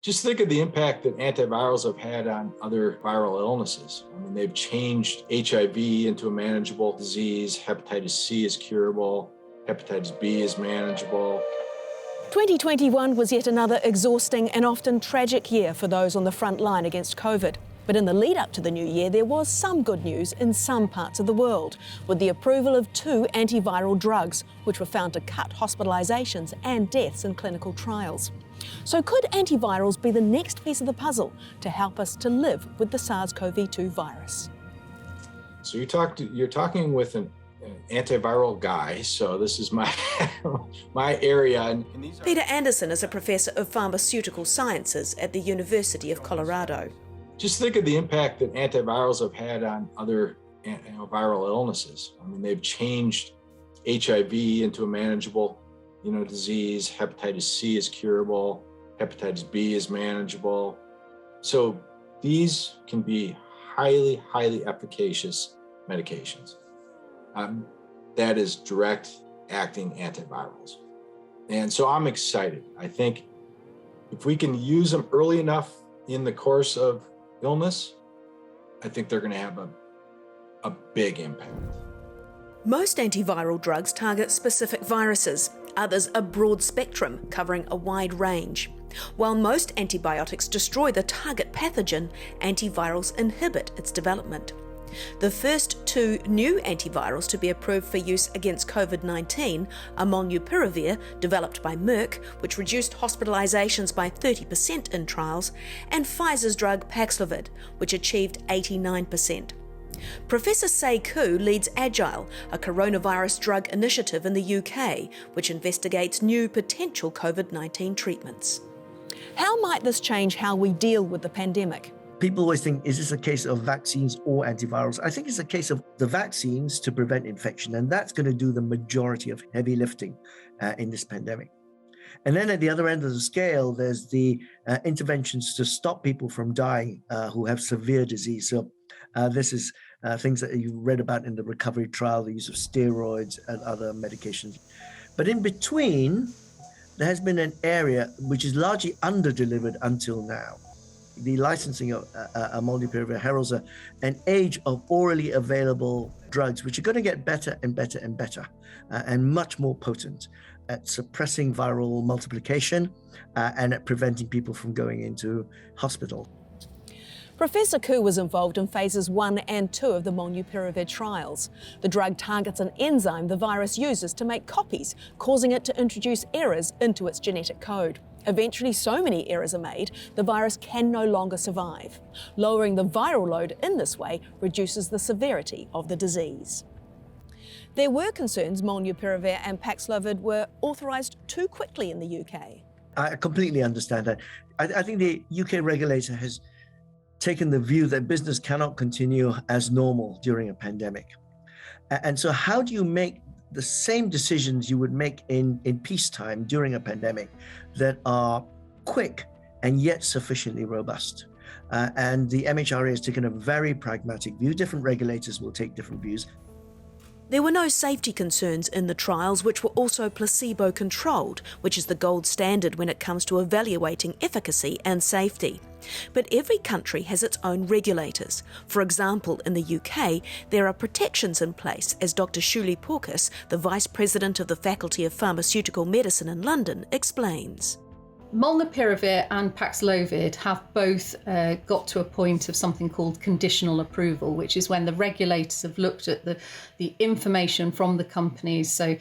Just think of the impact that antivirals have had on other viral illnesses. I mean, they've changed HIV into a manageable disease. Hepatitis C is curable. Hepatitis B is manageable. 2021 was yet another exhausting and often tragic year for those on the front line against COVID. But in the lead up to the new year, there was some good news in some parts of the world, with the approval of 2 antiviral drugs, which were found to cut hospitalisations and deaths in clinical trials. So could antivirals be the next piece of the puzzle to help us to live with the SARS-CoV-2 virus? So you're talking with an antiviral guy, so this is my my area. Peter Anderson is a professor of pharmaceutical sciences at the University of Colorado. Just think of the impact that antivirals have had on other viral illnesses. I mean, they've changed HIV into a manageable disease. Hepatitis C is curable. Hepatitis B is manageable. So these can be highly, highly efficacious medications. That is direct acting antivirals. And so I'm excited. I think if we can use them early enough in the course of illness, I think they're going to have a big impact. Most antiviral drugs target specific viruses, others a broad spectrum covering a wide range. While most antibiotics destroy the target pathogen, antivirals inhibit its development. The first 2 new antivirals to be approved for use against COVID-19 are Molnupiravir, developed by Merck, which reduced hospitalisations by 30% in trials, and Pfizer's drug Paxlovid, which achieved 89%. Professor Sei Koo leads Agile, a coronavirus drug initiative in the UK, which investigates new potential COVID-19 treatments. How might this change how we deal with the pandemic? People always think, is this a case of vaccines or antivirals? I think it's a case of the vaccines to prevent infection, and that's going to do the majority of heavy lifting in this pandemic. And then at the other end of the scale, there's the interventions to stop people from dying who have severe disease. So this is things that you read about in the recovery trial, the use of steroids and other medications. But in between, there has been an area which is largely under-delivered until now. The licensing of Molnupiravir heralds an age of orally available drugs, which are going to get better and better and better, and much more potent at suppressing viral multiplication and at preventing people from going into hospital. Professor Koo was involved in phases 1 and 2 of the Molnupiravir trials. The drug targets an enzyme the virus uses to make copies, causing it to introduce errors into its genetic code. Eventually, so many errors are made, the virus can no longer survive. Lowering the viral load in this way reduces the severity of the disease. There were concerns Molnupiravir and Paxlovid were authorised too quickly in the UK. I completely understand that. I think the UK regulator has taken the view that business cannot continue as normal during a pandemic. And so how do you make the same decisions you would make in peacetime during a pandemic that are quick and yet sufficiently robust? And the MHRA has taken a very pragmatic view. Different regulators will take different views. There were no safety concerns in the trials, which were also placebo-controlled, which is the gold standard when it comes to evaluating efficacy and safety. But every country has its own regulators. For example, in the UK, there are protections in place, as Dr. Shuli Porkis, the Vice President of the Faculty of Pharmaceutical Medicine in London, explains. Molnupiravir and Paxlovid have both got to a point of something called conditional approval, which is when the regulators have looked at the information from the companies, so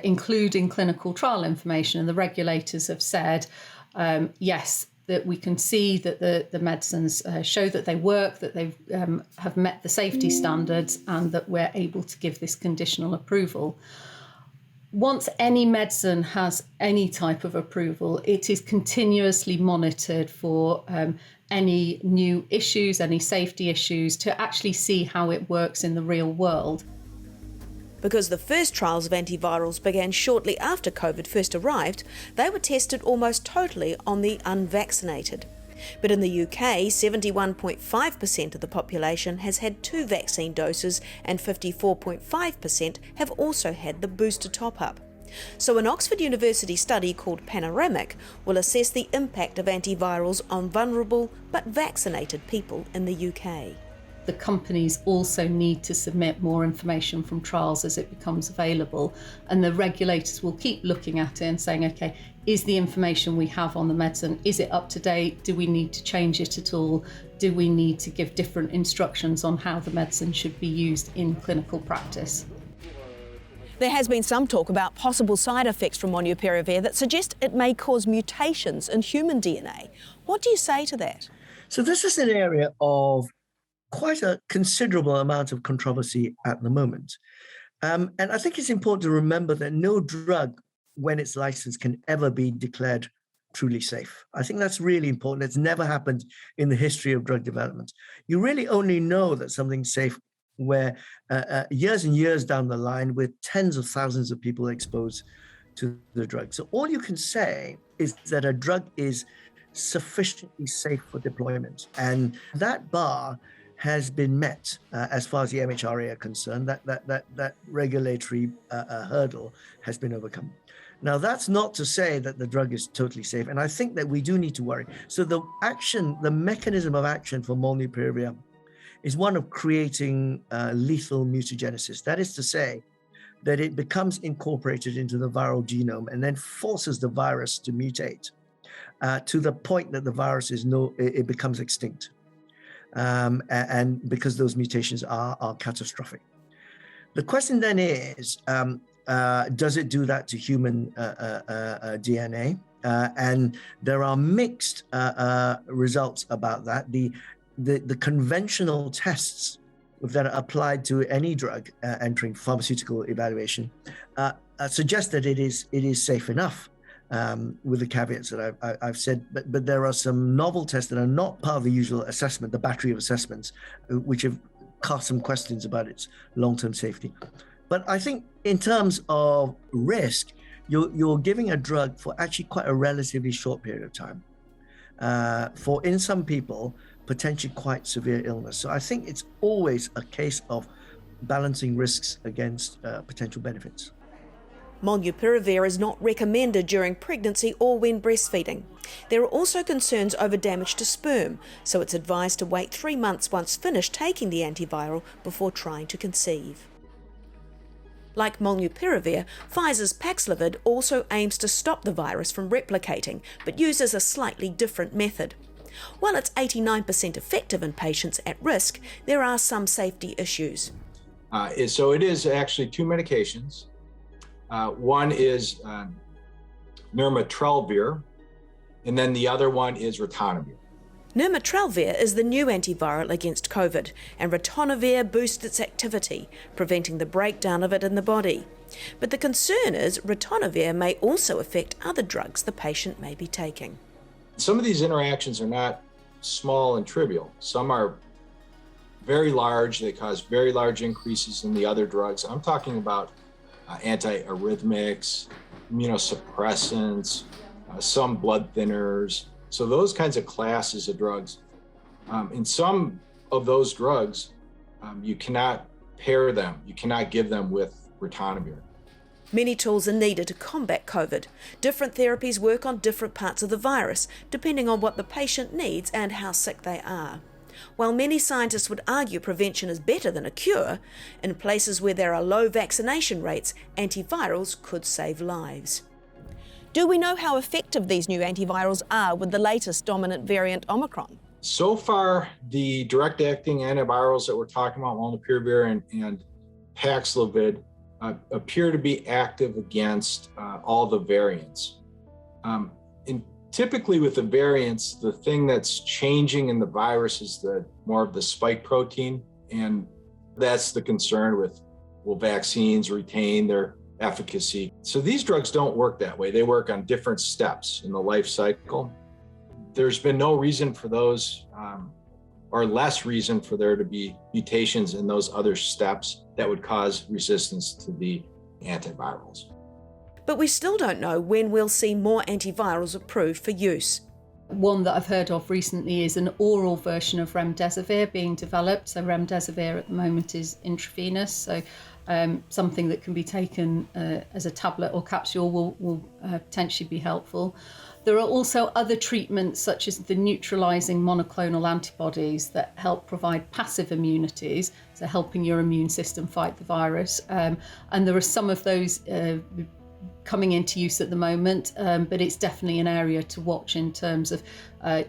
including clinical trial information, and the regulators have said, yes, that we can see that the medicines show that they work, that they have met the safety standards, and that we're able to give this conditional approval. Once any medicine has any type of approval, it is continuously monitored for any new issues, any safety issues, to actually see how it works in the real world. Because the first trials of antivirals began shortly after COVID first arrived, they were tested almost totally on the unvaccinated. But in the UK, 71.5% of the population has had 2 vaccine doses and 54.5% have also had the booster top-up. So an Oxford University study called Panoramic will assess the impact of antivirals on vulnerable but vaccinated people in the UK. The companies also need to submit more information from trials as it becomes available, and the regulators will keep looking at it and saying, okay, is the information we have on the medicine, is it up to date? Do we need to change it at all? Do we need to give different instructions on how the medicine should be used in clinical practice? There has been some talk about possible side effects from molnupiravir that suggest it may cause mutations in human DNA. What do you say to that? So this is an area of quite a considerable amount of controversy at the moment. And I think it's important to remember that no drug, when it's licensed, can ever be declared truly safe. I think that's really important. It's never happened in the history of drug development. You really only know that something's safe where years and years down the line, with tens of thousands of people exposed to the drug. So all you can say is that a drug is sufficiently safe for deployment. And that bar has been met as far as the MHRA are concerned. That regulatory hurdle has been overcome. Now, that's not to say that the drug is totally safe. And I think that we do need to worry. So the mechanism of action for molnupiravir is one of creating lethal mutagenesis. That is to say that it becomes incorporated into the viral genome and then forces the virus to mutate to the point that the virus it becomes extinct. And because those mutations are catastrophic. The question then is, does it do that to human DNA? And there are mixed results about that. The conventional tests that are applied to any drug entering pharmaceutical evaluation suggest that it is safe enough, with the caveats that I've said. But there are some novel tests that are not part of the usual assessment, the battery of assessments, which have cast some questions about its long-term safety. But I think in terms of risk, you're giving a drug for actually quite a relatively short period of time. For in some people, potentially quite severe illness. So I think it's always a case of balancing risks against potential benefits. Molnupiravir is not recommended during pregnancy or when breastfeeding. There are also concerns over damage to sperm, so it's advised to wait 3 months once finished taking the antiviral before trying to conceive. Like molnupiravir, Pfizer's Paxlovid also aims to stop the virus from replicating, but uses a slightly different method. While it's 89% effective in patients at risk, there are some safety issues. So it is actually two medications. One is nirmatrelvir, and then the other one is ritonavir. Nirmatrelvir is the new antiviral against COVID, and ritonavir boosts its activity, preventing the breakdown of it in the body. But the concern is ritonavir may also affect other drugs the patient may be taking. Some of these interactions are not small and trivial. Some are very large. They cause very large increases in the other drugs. I'm talking about antiarrhythmics, immunosuppressants, some blood thinners. So those kinds of classes of drugs. In some of those drugs, you cannot pair them. You cannot give them with ritonavir. Many tools are needed to combat COVID. Different therapies work on different parts of the virus, depending on what the patient needs and how sick they are. While many scientists would argue prevention is better than a cure, in places where there are low vaccination rates, antivirals could save lives. Do we know how effective these new antivirals are with the latest dominant variant Omicron? So far, the direct-acting antivirals that we're talking about, molnupiravir and Paxlovid, appear to be active against all the variants. Typically with the variants, the thing that's changing in the virus is more of the spike protein, and that's the concern with, will vaccines retain their efficacy? So these drugs don't work that way. They work on different steps in the life cycle. There's been no reason for those, or less reason for there to be mutations in those other steps that would cause resistance to the antivirals. But we still don't know when we'll see more antivirals approved for use. One that I've heard of recently is an oral version of remdesivir being developed. So remdesivir at the moment is intravenous. So something that can be taken as a tablet or capsule will potentially be helpful. There are also other treatments such as the neutralising monoclonal antibodies that help provide passive immunities, so helping your immune system fight the virus. And there are some of those coming into use at the moment, but it's definitely an area to watch in terms of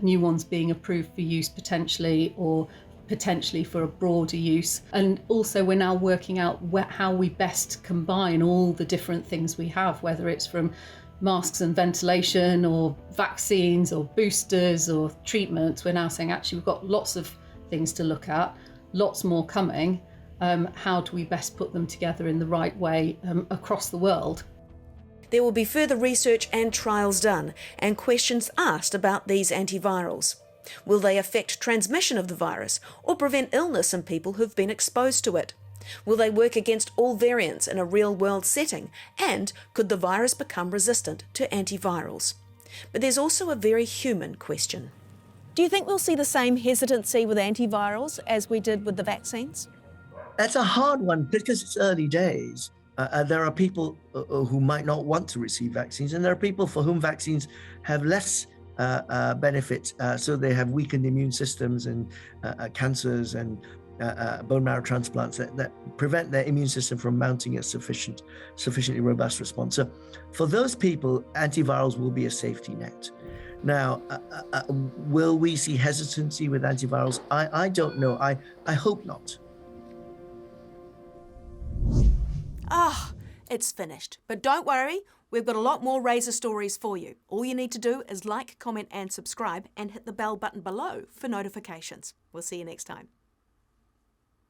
new ones being approved for use potentially, or potentially for a broader use. And also we're now working out how we best combine all the different things we have, whether it's from masks and ventilation or vaccines or boosters or treatments. We're now saying actually we've got lots of things to look at, lots more coming. How do we best put them together in the right way across the world? There will be further research and trials done and questions asked about these antivirals. Will they affect transmission of the virus or prevent illness in people who've been exposed to it? Will they work against all variants in a real-world setting? And could the virus become resistant to antivirals? But there's also a very human question. Do you think we'll see the same hesitancy with antivirals as we did with the vaccines? That's a hard one because it's early days. There are people who might not want to receive vaccines, and there are people for whom vaccines have less benefit, so they have weakened immune systems and cancers and bone marrow transplants that prevent their immune system from mounting a sufficiently robust response. So for those people, antivirals will be a safety net. Now, will we see hesitancy with antivirals? I don't know. I hope not. It's finished. But don't worry, we've got a lot more Razor stories for you. All you need to do is like, comment and subscribe and hit the bell button below for notifications. We'll see you next time.